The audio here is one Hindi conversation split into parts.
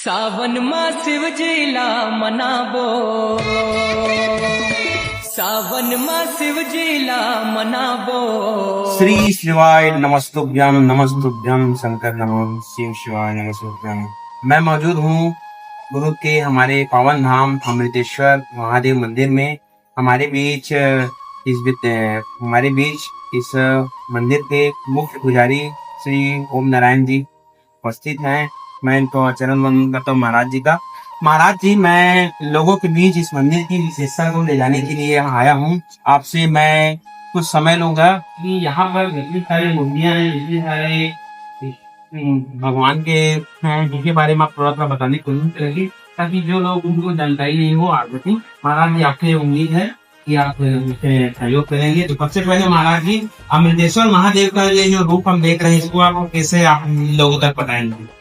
सावन मां शिवजीला मनावो, सावन मां शिवजीला मनावो। श्री शिवाय नमस्तुभ्यम शंकर नमः शिव शिवाय नमस्तुभ्यम। मैं मौजूद हूँ गुरु के हमारे पावन धाम अमृतेश्वर महादेव मंदिर में। हमारे बीच इस मंदिर के मुख्य पुजारी श्री ओम नारायण जी उपस्थित हैं। मैं इनको चरण वंदन करता हूँ महाराज जी का। महाराज जी, मैं लोगों के बीच इस मंदिर की विशेषता को ले जाने के लिए आया हूँ। आपसे मैं कुछ समय लूंगा कि यहाँ पर जितनी सारी मूर्तियाँ हैं, जितने सारे भगवान के हैं, जिनके बारे में आप थोड़ा सा बताने की कोशिश करेंगे ताकि जो लोग उनको जानकारी नहीं हो आगे सकें। महाराज जी, आपसे उम्मीद है कि आप इसे सहयोग करेंगे। तो सबसे पहले महाराज जी, अमृतेश्वर महादेव का ये जो रूप हम देख रहे हैं, इसको आप कैसे आप लोगों तक बताएंगे?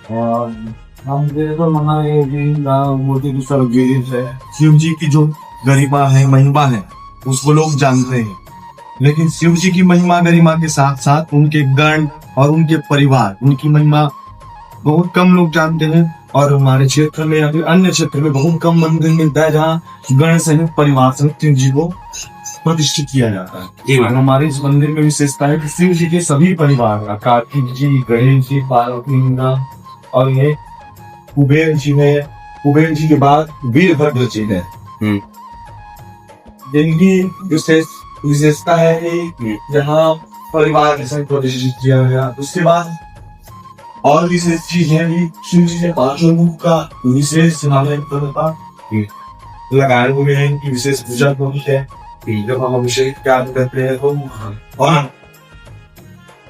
हम तो मना मोदी की सर्वगिरी है। शिव जी की जो गरिमा है, महिमा है, उसको लोग जानते हैं, लेकिन शिव जी की महिमा गरिमा के साथ साथ उनके गण और उनके परिवार, उनकी महिमा बहुत कम लोग जानते हैं। और हमारे क्षेत्र में या फिर अन्य क्षेत्र में बहुत कम मंदिर मिलता है जहाँ गण सहित परिवार सहित शिव जी को प्रतिष्ठित किया जाता है। और हमारे इस मंदिर में विशेषता है कि शिव जी के सभी परिवार, कार्तिक जी, गणेश जी, पार्वती माँ और ये कुबेर जी है। कुबेर जी के बाद वीरभद्र जी है, जिनकी विशेषता है कि जहाँ परिवार के साथ प्रतिष्ठित किया गया। उसके बाद और विशेष चीज है कि शिव जी ने पांचों मुख का विशेष लगाए हुए हैं, इनकी विशेष पूजा होती है जब हम अभिषेक करते हैं। तो और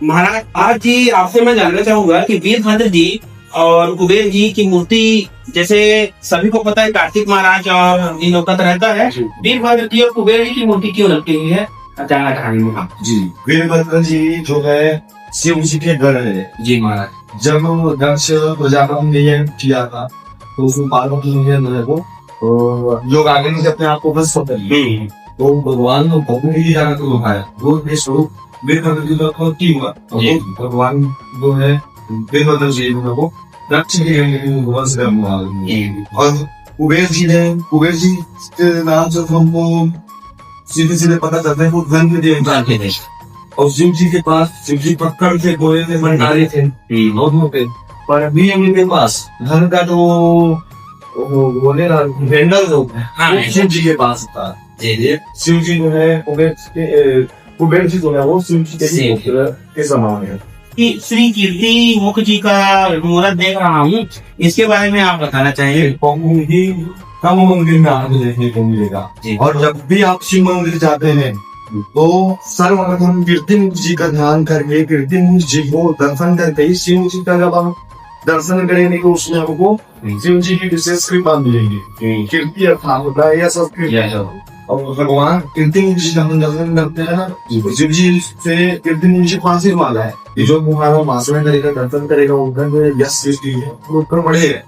महाराज आज जी, आपसे मैं जानना चाहूंगा कि वीरभद्र जी और कुबेर जी की मूर्ति, जैसे सभी को पता है कार्तिक महाराज और इन लोग का रहता है, वीरभद्र जी और कुबेर जी की मूर्ति क्यों रखी हुई है? जी, वीरभद्र जी जो है शिव जी के गण है। जी महाराज, जब दक्ष प्रजापति ने यह किया था तो उसमें पार्वती ने को लोग आगे नहीं अपने आप को बस कर लिए, तो भगवान ने बहुत ही ज्यादा को दिखाया। वो स्वरूप वीरभद्र जी का की हुआ, भगवान जो है वीरभद्र जी को दक्ष के वंश का और कुबेर जी के नाम से हमको सीधे सीधे पता चलता है वो धन के देवता थे। और शिव जी के पास, शिव जी पक्कड़ थे, गोले थे, भंडारे थे, पे पर अभी उनके पास धन का जो बोले ना वेंडर जो है, शिव जी के पास था। शिव जी जो है कुबेर जी जो है वो शिव जी के समान है। श्री कीर्ति मुख जी का मुहूर्त देख रहा हूँ, इसके बारे में आप बताना चाहेंगे? कम मंदिर में आपको देखने को मिलेगा। और जब भी आप शिव मंदिर जाते हैं तो सर्वप्रथम कीर्ति मुख जी का ध्यान करके, कीर्ति मुख जी को दर्शन करके ही शिव जी का जब आप दर्शन करेंगे तो उसमें आपको शिव जी की विशेष कृपा मिलेगी। कीर्ति अर्थात होता है यह सब। और भगवान कीर्ति मुख जी का दर्शन करते हैं ना, शिव जी से कीर्ति मुख जी पास ही मांगा है कि जो तुम्हारा उपासना करेगा, दर्शन करेगा, उनका जो यश सृष्टि है वो ऊपर बढ़ेगा।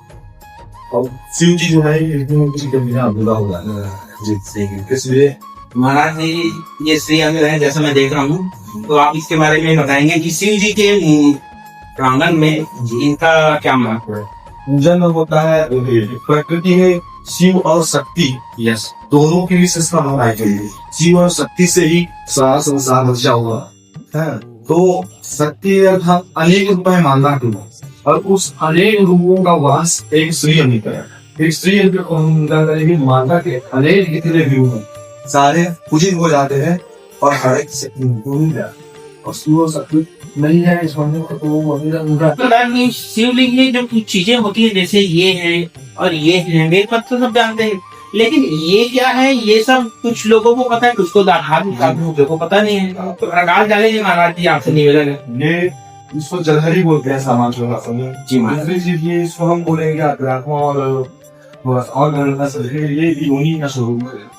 और शिव जी जो है कीर्ति मुख जी के बिना अधूरा होगा। इसलिए महाराज जी, ये श्री अंग है जैसा मैं देख रहा हूँ, तो आप इसके बारे में बताएंगे कि शिव जी के प्रांगण में इनका क्या महत्व है? पूजन होता है, प्रकृति है, शिव और शक्ति, यस, दोनों की विशेषता होनी चाहिए। शिव और शक्ति से ही सारा संसार रचा हुआ है। तो शक्ति अर्थात अनेक रूप में मानना क्यों, और उस अनेक रूपों का वास एक श्री अंग है। एक श्री अंग को माता के अनेक जितने भी हैं सारे पूजित हो जाते हैं और हर एक नहीं है इस मंदिर को। तो शिवलिंग में जो कुछ चीजें होती है, जैसे ये है और ये है, मेरे पास तो सब जानते हैं, लेकिन ये क्या है ये सब कुछ लोगों को पता है, कुछ को लोगों को पता नहीं है। तो प्रकाश डालेंगे महाराज जी, आपसे निवेदन है। ये इसको जलहरी बोलते हैं समाज में। दूसरी चीज ये इसको हम बोलेंगे अध्यात्म और ये योनि का स्वरूप है।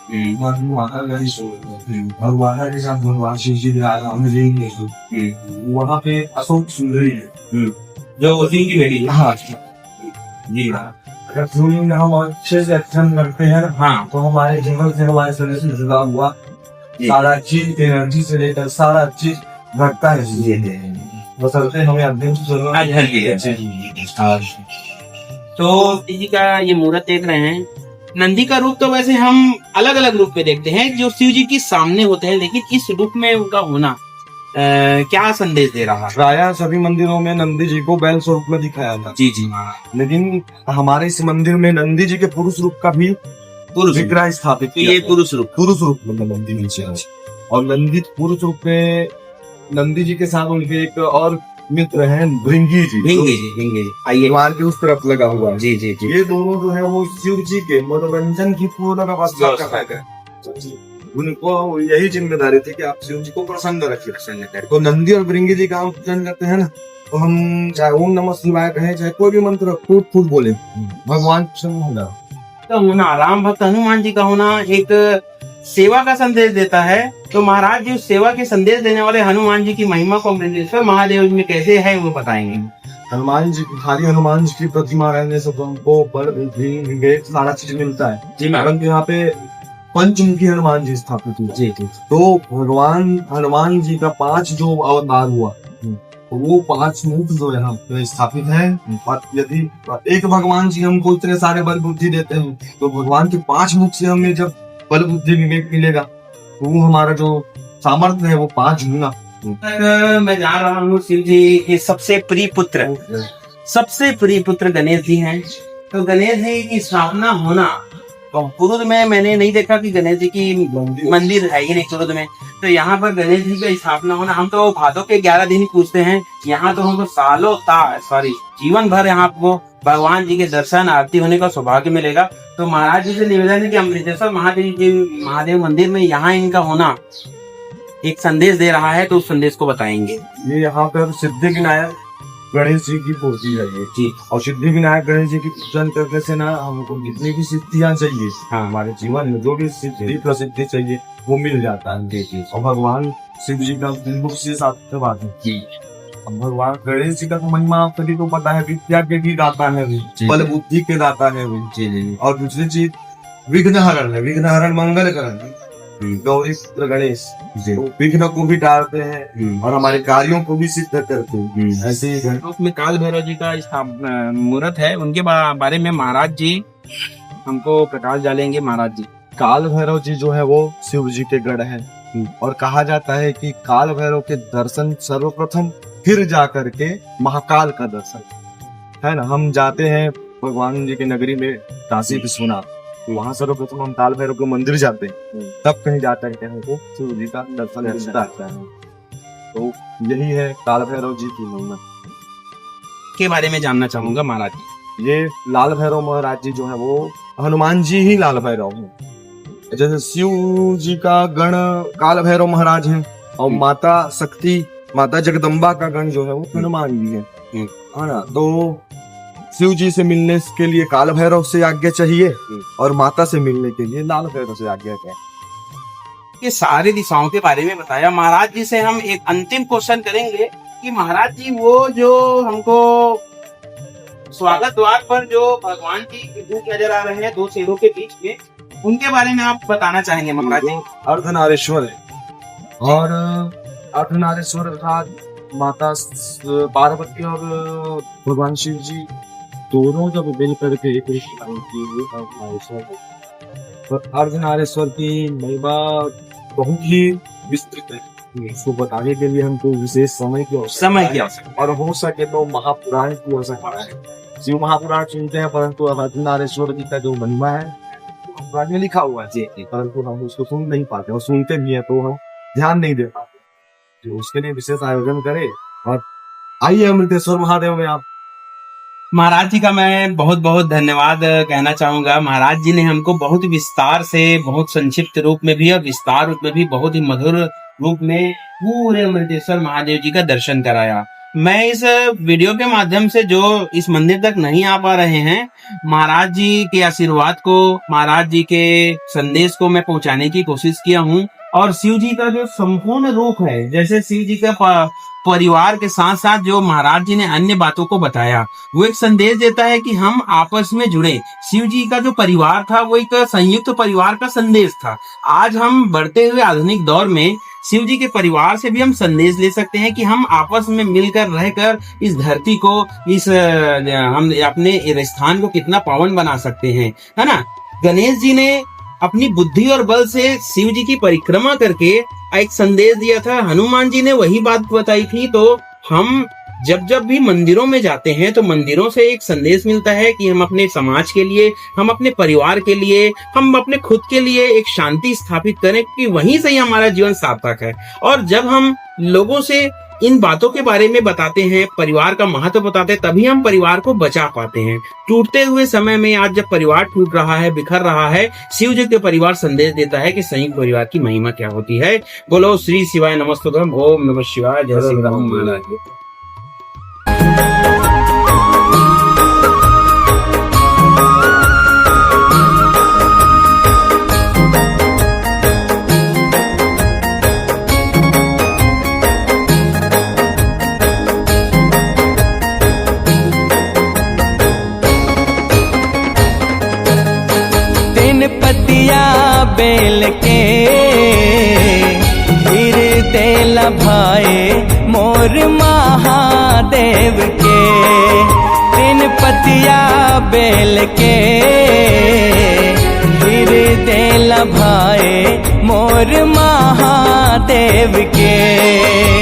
माता का ही स्वरूप है। भगवान के साथ भगवान शिव जी वहाँ पे अशोक सुंदरी है जो उसी की बेटी है। हाँ जी, अगर हम अच्छे से अध्ययन करते हैं हाँ, तो हमारे जीवन से हमारे शरीर से जुड़ा हुआ सारा चीज, एनर्जी से लेकर सारा चीज घटता है। बस हमें अध्ययन तो शिव जी का ये मूर्त देख रहे हैं। नंदी का रूप तो वैसे हम अलग अलग रूप में देखते हैं जो शिव जी के सामने होते हैं, लेकिन इस रूप में उनका होना क्या संदेश दे रहा है? प्रायः सभी मंदिरों में नंदी जी को बैल स्वरूप में दिखाया था, जी जी। लेकिन हमारे इस मंदिर में नंदी जी के पुरुष रूप का भी पुरुष रूप। विग्रह स्थापित तो किया ये गया। पुरुष रूप में नंदी नीचे है। और नंदी पुरुष रूप में नंदी जी के साथ उनके एक और मित्र हैं भृंगी जी, भिंगे जी आइए। द्वार के उस तरफ लगा हुआ है। जी जी जी। ये दोनों जो है वो शिव जी के मनोरंजन की पूर्ण व्यवस्था कर रहे थे। उनको यही जिम्मेदारी थी कि आप शिव जी को प्रसन्न रखिए। तो नंदी और भृंगी जी का हम पूजन करते हैं ना, तो हम चाहे ओम नमः शिवाय कहें, चाहे कोई भी मंत्र फूट फूट बोले, भगवान प्रसन्न होगा। का होना, राम भक्त हनुमान जी का होना एक सेवा का संदेश देता है। तो महाराज जी उस सेवा के संदेश देने वाले हनुमान जी की महिमा को अमृतेश्वर महादेव में कैसे है वो बताएंगे। हनुमान जी खाली हनुमान जी की प्रतिमा रहने से तो हमको बल बुद्धि विवेक सारा चीज मिलता है जी मैम। परंतु यहाँ पे पंचमुखी हनुमान जी स्थापित हुए। जी जी। तो भगवान हनुमान जी का 5 जो अवतार हुआ, तो वो 5 मुख जो यहाँ पे स्थापित है। और यदि एक भगवान जी हमको इतने सारे बल बुद्धि देते हैं, तो भगवान के 5 मुख से हमें जब बल बुद्धि विवेक मिलेगा, तो वो हमारा जो सामर्थ्य है वो 5 गुना। मैं जान रहा हूँ शिव जी के सबसे प्रिय पुत्र गणेश जी हैं। तो गणेश जी की स्थापना होना, तो कुरुद में मैंने नहीं देखा कि गणेश जी की मंदिर है ही नहीं कुरुद में। तो यहाँ पर गणेश जी का स्थापना होना, हम तो भादों के 11 दिन ही पूछते हैं, यहाँ तो हमको जीवन भर यहाँ को भगवान जी के दर्शन आरती होने का सौभाग्य मिलेगा। तो महाराज जी से निवेदन है कि अमृतेश्वर महादेव मंदिर में यहाँ इनका होना एक संदेश दे रहा है, तो उस संदेश को बताएंगे। ये यहाँ पर सिद्धि विनायक गणेश जी की मूर्ति है ये जी। और सिद्धि विनायक गणेश जी की पूजन करने से ना हमको जितनी भी सिद्धियां चाहिए, हाँ। हमारे जीवन में जो भी सिद्धि प्रसिद्धि चाहिए वो मिल जाता है। जी जी। और भगवान शिव जी का मुख से साथ बात है जी। अब भगवान गणेश जी का तो महिमा आप सभी को पता है, विद्या के भी दाता है वो, जी। बल बुद्धि के दाता है वो। जी जी। और दूसरी चीज विघ्नहरण है, विघ्नहरण मंगल करण गौरी पुत्र गणेश तो विघ्न को भी टालते हैं और हमारे कार्यों को भी सिद्ध करते हैं। ऐसे ही है। उसमें काल भैरव जी का मूर्त है, उनके बारे में महाराज जी हमको प्रकाश डालेंगे। महाराज जी, काल भैरव जी जो है वो शिव जी के गढ़ है और कहा जाता है कि काल भैरव के दर्शन सर्वप्रथम फिर जा करके महाकाल का दर्शन है ना। हम जाते हैं भगवान जी की नगरी में काशी विश्वनाथ, वहाँ सर्वप्रथम हम काल भैरव के मंदिर जाते हैं, तब कहीं जाते हैं हमको शिव जी का दर्शन मिलता है। तो यही है काल भैरव जी की महिमा के बारे में जानना चाहूंगा महाराज जी। ये लाल भैरव महाराज जी जो है वो हनुमान जी ही लाल भैरव हैं। जैसे शिव जी का गण काल भैरव महाराज हैं और माता शक्ति माता जगदम्बा का गण जो है वो हनुमान जी है ना। तो शिव जी से मिलने के लिए काल भैरव से आज्ञा चाहिए और माता से मिलने के लिए लाल भैरव से आज्ञा है। ये सारी दिशाओं के बारे में बताया। महाराज जी से हम एक अंतिम क्वेश्चन करेंगे कि महाराज जी वो जो हमको स्वागत द्वार पर जो भगवान की रूप नजर आ रहे हैं 2 शेरों के बीच में, उनके बारे में आप बताना चाहेंगे महाराज जी। अर्धनारेश्वर है और अर्धनारेश्वर अर्थात माता पार्वती और भगवान शिव जी दोनों जब मिल करके एक अर्धनारेश्वर की महिमा बहुत ही विस्तृत है। इसको बताने के लिए हमको विशेष समय की आवश्यकता और हो सके तो महापुराण की आवश्यकता है। शिव महापुराण सुनते हैं परंतु अर्धनारेश्वर जी का जो महिमा है पुराण में लिखा हुआ है, परंतु हम उसको सुन नहीं पाते और सुनते भी हैं तो हम ध्यान नहीं दे पाते। तो उसके लिए विशेष आयोजन करें और आइए अमृतेश्वर महादेव में आप। महाराज जी का मैं बहुत बहुत धन्यवाद कहना चाहूंगा। महाराज जी ने हमको बहुत विस्तार से, बहुत संक्षिप्त रूप में भी और विस्तार रूप में भी, बहुत ही मधुर रूप में पूरे अमृतेश्वर महादेव जी का दर्शन कराया। मैं इस वीडियो के माध्यम से जो इस मंदिर तक नहीं आ पा रहे हैं, महाराज जी के आशीर्वाद को, महाराज जी के संदेश को मैं पहुंचाने की कोशिश किया हूं। और शिव जी का जो संपूर्ण रूप है, जैसे शिव जी का परिवार के साथ साथ जो महाराज जी ने अन्य बातों को बताया, वो एक संदेश देता है कि हम आपस में जुड़े। शिव जी का जो परिवार था वो एक संयुक्त परिवार का संदेश था। आज हम बढ़ते हुए आधुनिक दौर में शिव जी के परिवार से भी हम संदेश ले सकते हैं कि हम आपस में मिलकर रहकर इस धरती को, इस हम अपने स्थान को कितना पावन बना सकते हैं, है ना। गणेश जी ने अपनी बुद्धि और बल से शिव जी की परिक्रमा करके एक संदेश दिया था, हनुमान जी ने वही बात बताई थी। तो हम जब जब भी मंदिरों में जाते हैं तो मंदिरों से एक संदेश मिलता है कि हम अपने समाज के लिए, हम अपने परिवार के लिए, हम अपने खुद के लिए एक शांति स्थापित करें, क्योंकि वहीं से ही हमारा जीवन सार्थक है। और जब हम लोगों से इन बातों के बारे में बताते हैं, परिवार का महत्व बताते हैं, तभी हम परिवार को बचा पाते हैं। टूटते हुए समय में आज जब परिवार टूट रहा है, बिखर रहा है, शिव जी के परिवार संदेश देता है कि संयुक्त परिवार की महिमा क्या होती है। बोलो श्री शिवाय नमस्तुभ्यम, ओम नमः शिवाय, जय श्री राम महाराज। पतिया बेल के हृदय लभाए मोर महादेव के, तीन पतिया बेल के हृदय लभाए मोर महादेव के।